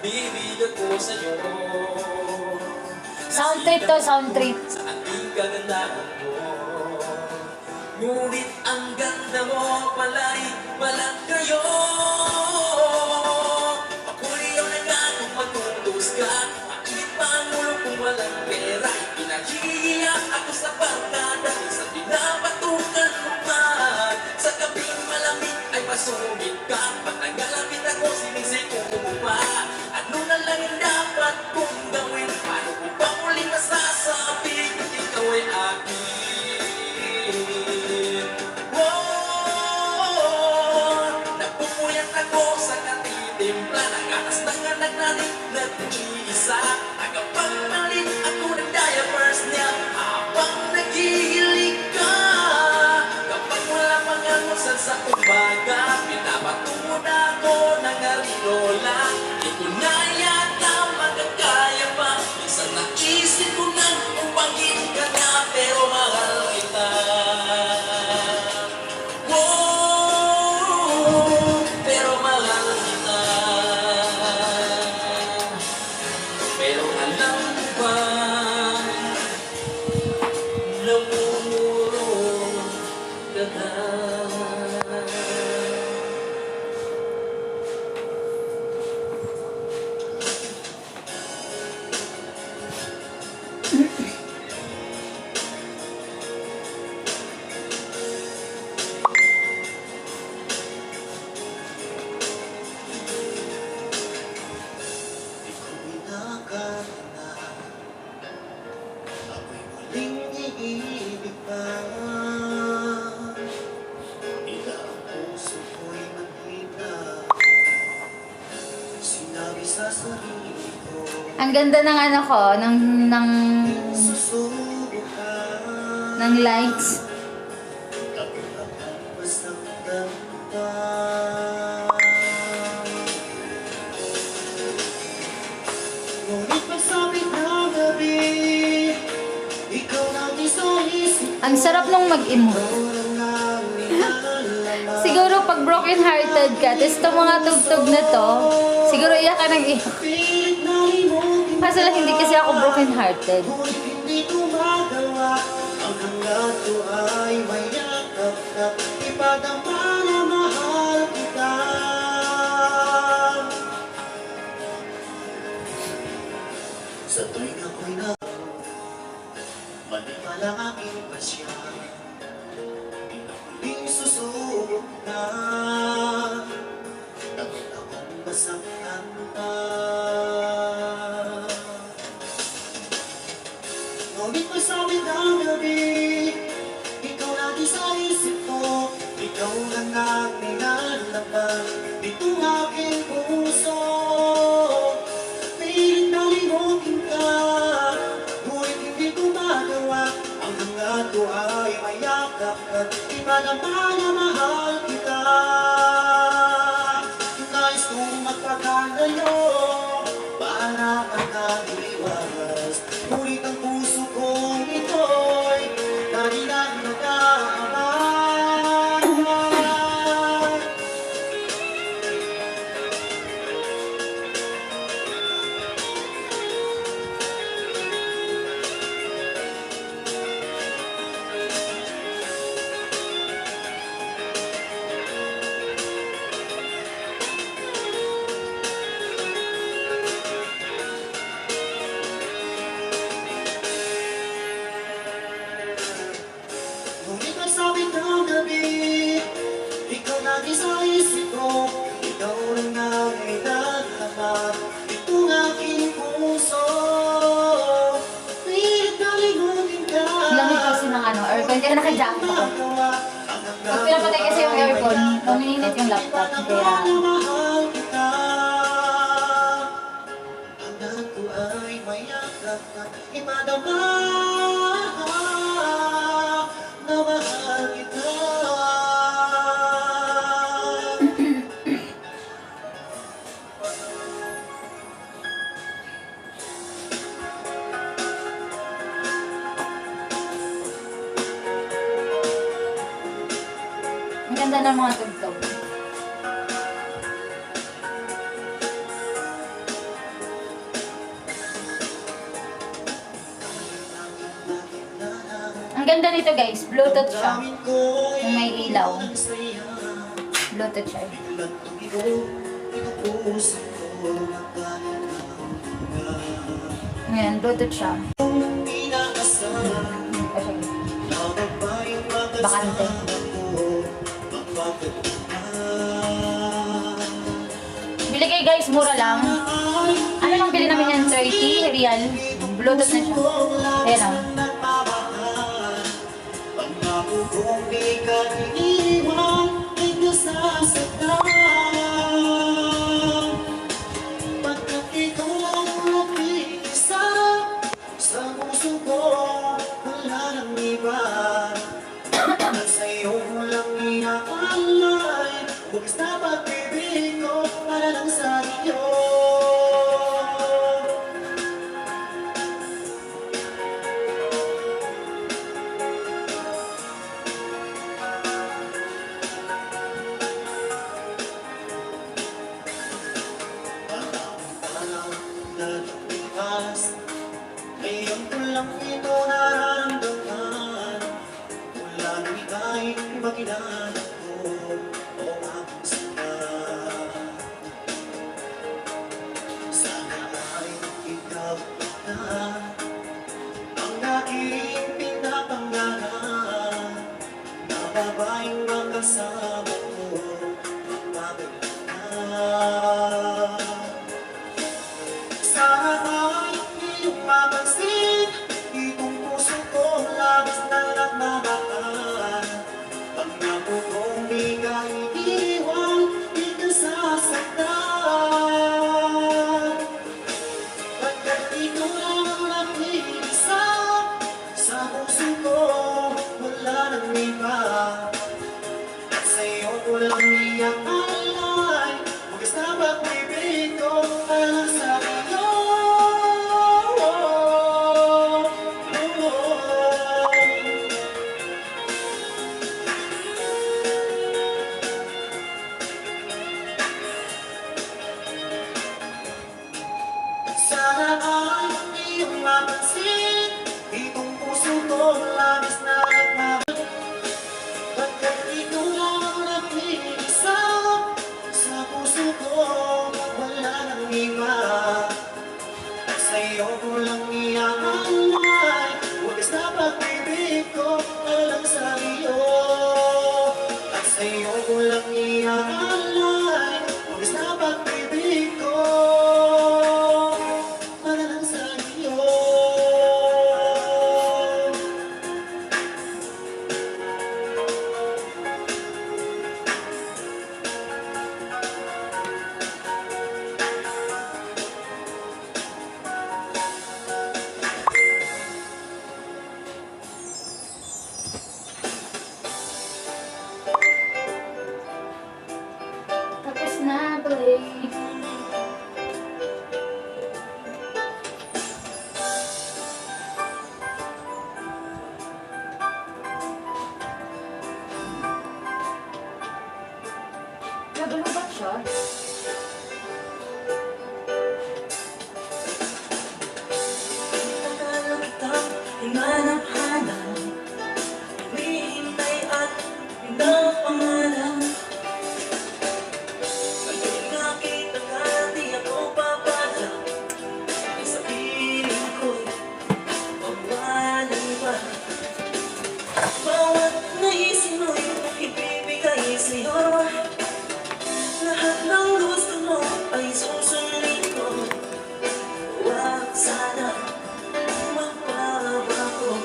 bibigyan ko sa'yo. Sound trip to, sound trip. Sa ating kagandahan mo, ngunit ang ganda mo pala'y balag kayo. Papuliw na nga kung matulos ka, mainit pa ang ulo kung walang pera. Pinahihiya ako sa barkada, sa pinapatukan mo pa. Sa gabing malamig ay masungit ka, pag nagalapit ako sinisiko mo pa. Ano na lang yung dapat kong gawin? Paano ko pa muling masasabi ikaw ay akin? Napupuyat ako sa katitimpla, nagatas ng anak natin nag-iisa. Tagapagpalit ako ng diapers niya habang naghihilig ka. Kapag wala pang almusal sa umaga, pinapatungo na ako ng arinola. Di ko na yata magkakaya pa, minsan naisip ko nang upangin ka na, pero mahal kita. Pero mahal kita. Pero alam mo ba, namumuro ka na. Ang ganda ng ano ko, ng lights. Ang sarap nung mag-emote. Siguro pag broken hearted ka, tapos itong mga tugtog na to, siguro iyak ka ng iyak. Kaso lang hindi kasi ako broken hearted. Sa tuwing ako'y na mali pa lang aking pasya, pinamuling susubok na, takot akong masaktan pa. Ngunit masabi ng gabi, ikaw lagi sa isip ko, ikaw lang ang nilalaban ditong aking puso. Pilit na limutin ka, ngunit hindi ko magawa, ang hangad ko ay mayakap at iba naman na mahal kita. Nais kong magpagalayo para magkaliwas, ngunit ang puso kong ito'y lagi nang nag-aabang. Ngunit nagsabit ng gabi, ikaw lagi sa isip ko, ikaw lang ang nilalaman itong aking puso. Pilit na limutin ka, Lamig kasi ng ano, aircon, kaya naka-jacket ako. Pag pinapatay kasi yung aircon, umiinit yung laptop, kaya... mahal kita. Hanggang ko ay mayakap at ipadama na mahal kita. Ang ganda ng mga tugtog. ganda nito guys, Bluetooth siya. Yung may ilaw. Bluetooth siya. Ayan, Bluetooth siya. Bakante. Bili kayo guys, mura lang. Ano lang bili namin yan? 30 real. Bluetooth na siya. Ayan o. Kung di ka iniwan, ay nasasaktan. Pagkat ikaw ang nag-iisa sa puso ko, wala nang iba. At sa'yo ko lang inaalay, bukas na pag-ibig ko para lang sa iyo. Ngayon ko lang ito nararamdaman. Wala nang ika'y makinala ko o mapagsaka. Sana ay ikaw na ang aking pinapangarap, na babaeng makasama ko magpapagana. Sana ay iyong mapansin, itong puso ko labis na nagmamahal. Pag napo kong di ka iniwan, di ka sasaktan. Pagkat ikaw lang ang nag-iisa sa puso ko, wala nang iba. At sa'yo ko lang iaalay, bukas na pag-ibig ko para lang sa iyo. Sana ay iyong mapansin, itong puso ko labis na nagmamahal. Pagkat ikaw lang ang nag-iisa sa puso ko, wala nang iba. At sa'yo ko lang iaalay, wagas na pag-ibig ko para lang sa iyo. At sa'yo ko lang iaalay, wagas na pag-ibig ko para lang sa iyo. Tapos na, play. Nabulubat siya. Tagal kitang hinanap-hanap, hinihintay at pinapangarap. Ngayon nakita ka, di ako papalap. Ay sa piling ko'y mawalan ba? Bawat naisip mo'y ibibigay sa'yo. Lahat ng gusto mo ay susundin ko. Huwag sana magbabago.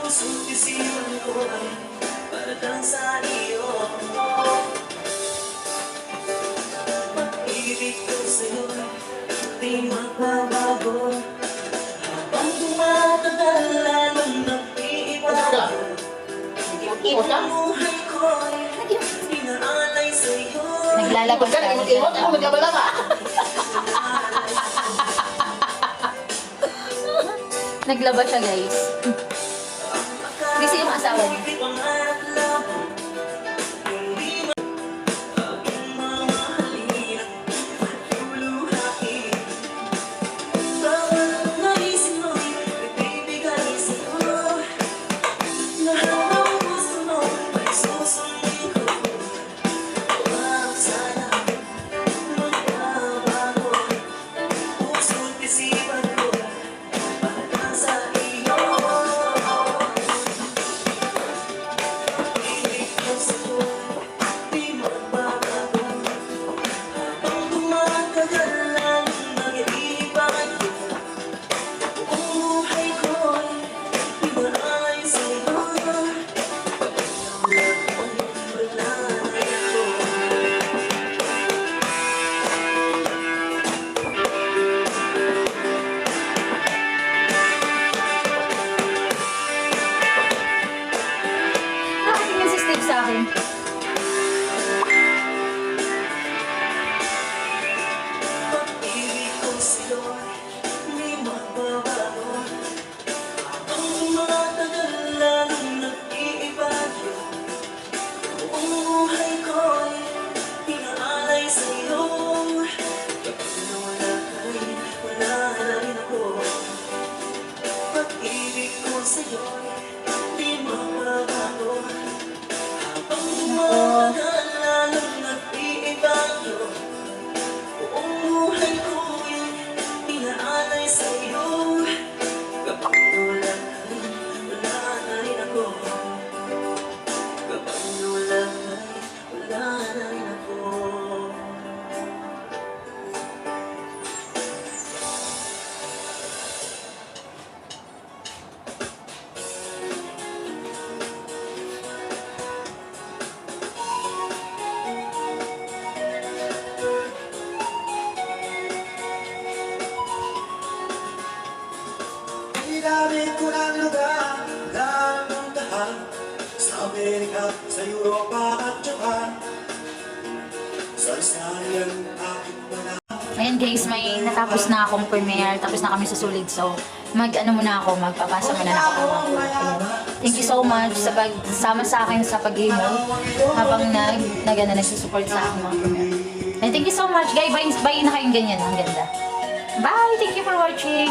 Puso't isipan ko ay para lang sa iyo. Pag-ibig ko sa'yo di magbabago. Habang tumatagal lalong nag-iiba. Ang buhay ko'y inaalay sa'yo. Naglalabas ka. Imot ako maglabalaba. Naglaba siya guys. Busy yung asawa niya. ko ng lugar ng puntahan sa Amerika, sa Europa at Japan. Sa Australia ang aking wala. Ayan guys, may natapos na akong premiere, tapos na kami sa sulit. So, magpapasa muna na ako. Thank you so much sa pagsama sa akin sa pag-Emot habang nagsusupport sa aking mga premiere. And thank you so much guys, bye na kayong ganyan, ang ganda. Bye! Thank you for watching!